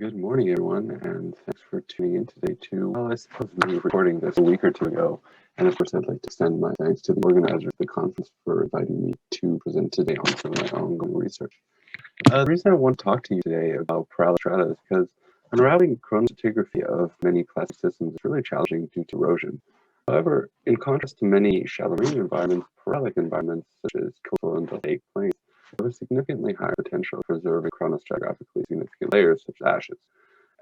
Good morning, everyone, and thanks for tuning in today to, well, I suppose we were recording this a week or two ago, and of course I'd like to extend my thanks to the organizer of the conference for inviting me to present today on some of my ongoing research. The reason I want to talk to you today about Paralic strata is because unraveling chronostratigraphy of many classic systems is really challenging due to erosion. However, in contrast to many shallow marine environments, Paralic environments such as coastal and deltaic plains have a significantly higher potential for preserving chronostratigraphically significant layers such as ashes.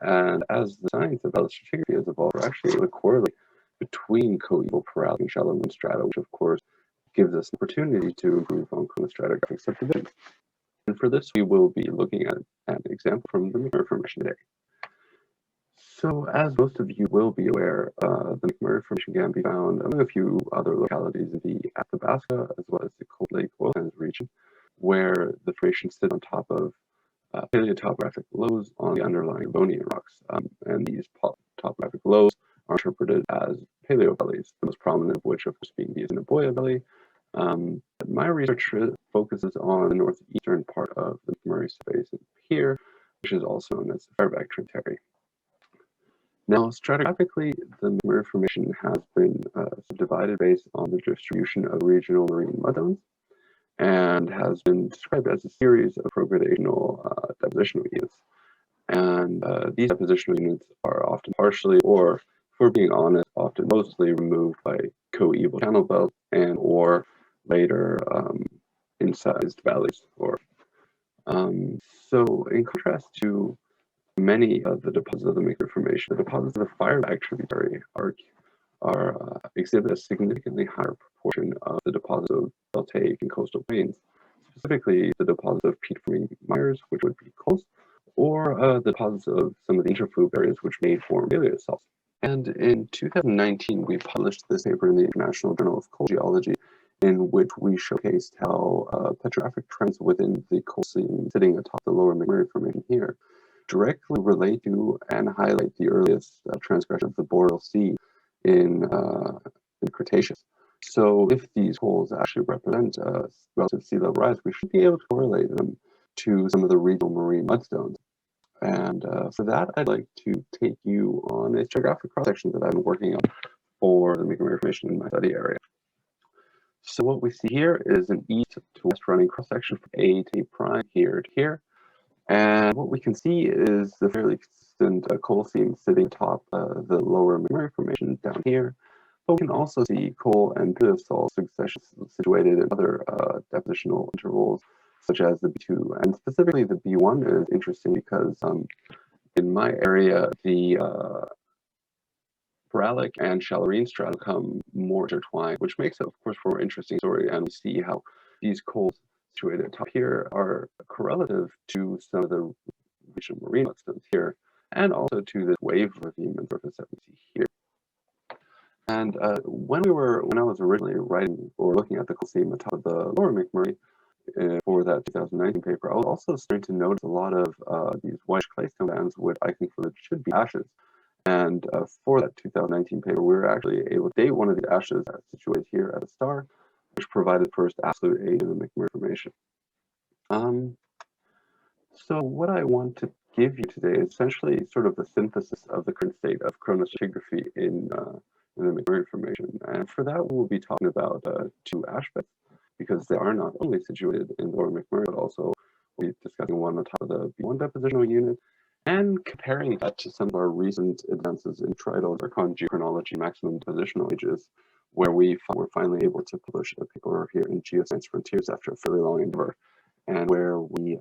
And as the science of stratigraphy has evolved, we're actually able to correlate between coeval paralic and shallow marine strata, which of course gives us an opportunity to improve on chronostratigraphic subdivision. And for this, we will be looking at an example from the McMurray Formation today. So, as most of you will be aware, the McMurray Formation can be found among a few other localities in the Athabasca as well as the Cold Lake oil sands region, where the formation sits on top of paleotopographic lows on the underlying Devonian rocks. And these topographic lows are interpreted as paleovalleys, the most prominent of which, of course, being the Assiniboia Valley. My research focuses on the northeastern part of the McMurray Basin here, which is also known as the Firebag Tributary. Now, stratigraphically, the McMurray Formation has been subdivided based on the distribution of regional marine mudstones and has been described as a series of progradational depositional units. And these depositional units are often partially, or if we're being honest, often mostly removed by coeval channel belts and or later incised valleys. So in contrast to many of the deposits of the McMurray Formation, the deposits of the Firebag Tributary exhibit a significantly higher proportion of the deposits of deltaic and coastal plains, specifically the deposits of peat-forming mires, which would be coast, or the deposits of some of the interfluve areas which may form paleosalts. And in 2019, we published this paper in the International Journal of Coal Geology, in which we showcased how petrographic trends within the coal seam sitting atop the lower McMurray Formation here directly relate to and highlight the earliest transgression of the boreal sea in the Cretaceous. So if these holes actually represent relative sea level rise, we should be able to correlate them to some of the regional marine mudstones. And for that, I'd like to take you on a stratigraphic cross-section that I've been working on for the McMurray Formation in my study area. So what we see here is an east to west running cross-section from A to A prime here to here. And what we can see is the fairly consistent coal seam sitting atop the lower McMurray Formation down here. But we can also see coal and paleosalt successions situated in other depositional intervals, such as the B2. And specifically, the B1 is interesting because in my area, the Paralic and shallow marine strata become more intertwined, which makes it, of course, for an interesting story. And we see how these coals situated at top here are correlative to some of the regional marine mudstones here, and also to this wave revealment surface that we see here. And when I was originally writing or looking at the coal seam atop of the lower McMurray for that 2019 paper, I was also starting to notice a lot of these whitish claystone bands, which I concluded should be ashes. And for that 2019 paper, we were actually able to date one of the ashes that's situated here at a star, which provided the first absolute age of the McMurray Formation. So what I want to give you today is essentially sort of the synthesis of the current state of chronostratigraphy in the McMurray Formation. And for that, we'll be talking about two ash beds, because they are not only situated in the lower McMurray, but also we'll be discussing one on top of the B1 depositional unit, and comparing that to some of our recent advances in tridal zircon geochronology maximum depositional ages, where we were finally able to publish a paper here in Geoscience Frontiers after a fairly long endeavor, and where we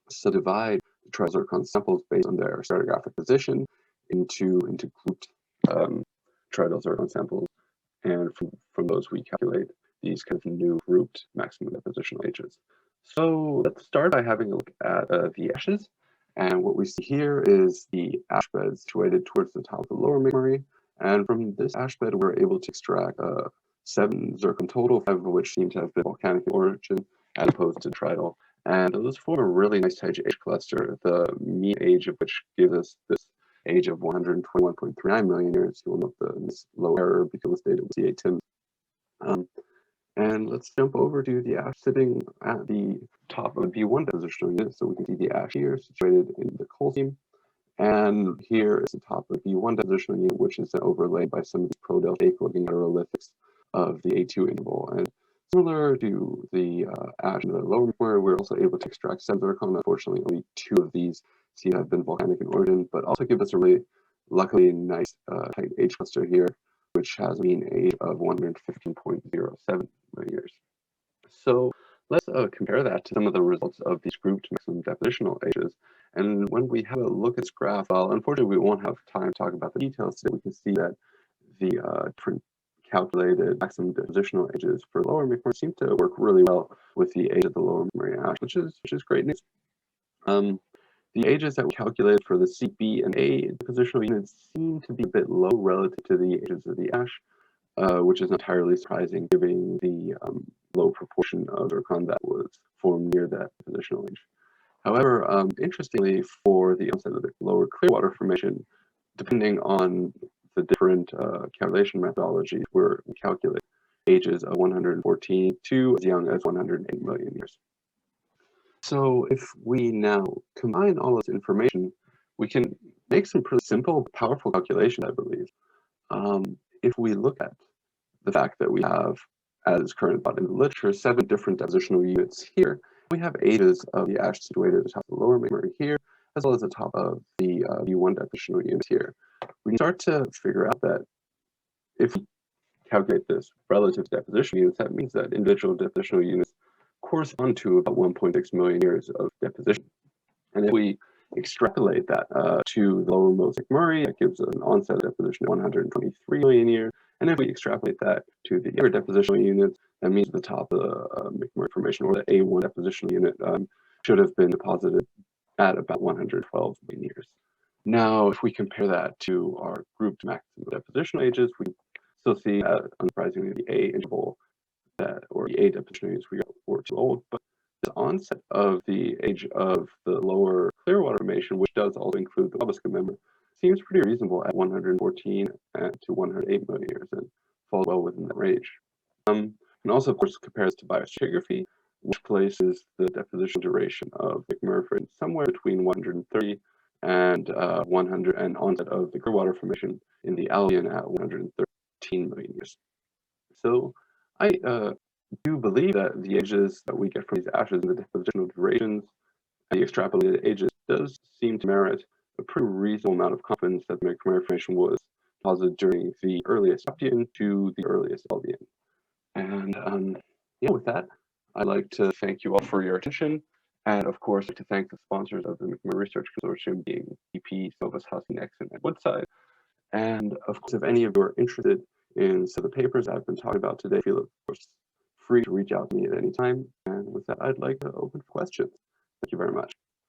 subdivide the tridal zircon samples based on their stratigraphic position into grouped tridal zircon samples, and from those we calculate these kind of new grouped maximum depositional ages. So let's start by having a look at the ashes. And what we see here is the ash bed situated towards the top of the lower McMurray. And from this ash bed, we're able to extract 7 zircon total, 5 of which seem to have been volcanic in origin, as opposed to tridal. And those form a really nice age cluster, the mean age of which gives us this age of 121.39 million years. You will note the low error because it's dated with C.A. Timms. And let's jump over to the ash sitting at the top of the B1 depositional unit. So we can see the ash here situated in the coal seam. And here is the top of the one depositional unit, which is overlaid by some of these pro-deltaic looking laterolithics of the A2 interval. And similar to the ash in the lower McMurray, we're also able to extract 7 zircon. Unfortunately, only 2 of these seem to have been volcanic in origin, but also give us a really, luckily, nice tight age cluster here, which has a mean age of 115.07 million years. So let's compare that to some of the results of these grouped maximum depositional ages. And when we have a look at this graph, well, unfortunately, we won't have time to talk about the details today. We can see that the different calculated maximum depositional ages for lower McMurray seem to work really well with the age of the lower McMurray ash, which is great news. The ages that we calculated for the C, B, and A depositional units seem to be a bit low relative to the ages of the ash, which is entirely surprising given the low proportion of zircon that was formed near that depositional age. However, interestingly, for the onset of the lower Clearwater Formation, depending on the different calculation methodologies, we calculate ages of 114 to as young as 108 million years. So if we now combine all this information, we can make some pretty simple, powerful calculations, I believe. If we look at the fact that we have, as currently taught in the literature, 7 different depositional units here, we have ages of the ash situated at the top of the lower McMurray here, as well as the top of the V1 depositional unit here. We can start to figure out that if we calculate this relative to depositional units, that means that individual depositional units correspond to about 1.6 million years of deposition. And if we extrapolate that to the lowermost McMurray, that gives an onset of deposition of 123 million years. And if we extrapolate that to the other depositional units, that means the top of the McMurray Formation, or the A1 depositional unit, should have been deposited at about 112 million years. Now, if we compare that to our grouped maximum depositional ages, we still see, unsurprisingly, the A interval or the A depositional units were too old, but the onset of the age of the lower Clearwater Formation, which does also include the Wabasca member, seems pretty reasonable at 114 to 108 million years and falls well within that range. And also, of course, compares to biostratigraphy, which places the deposition duration of McMurray somewhere between 130 and 100, and onset of the Clearwater Formation in the Albion at 113 million years. So I do believe that the ages that we get from these ashes and the depositional durations and the extrapolated ages does seem to merit a pretty reasonable amount of confidence that the McMurray Formation was deposited during the earliest Albion to the earliest Albion. And with that, I'd like to thank you all for your attention. And of course, I'd like to thank the sponsors of the McMurray Research Consortium, being EP, Novus, Husky, Nexon, and Woodside. And of course, if any of you are interested in some of the papers I've been talking about today, feel of course free to reach out to me at any time. And with that, I'd like to open for questions. Thank you very much.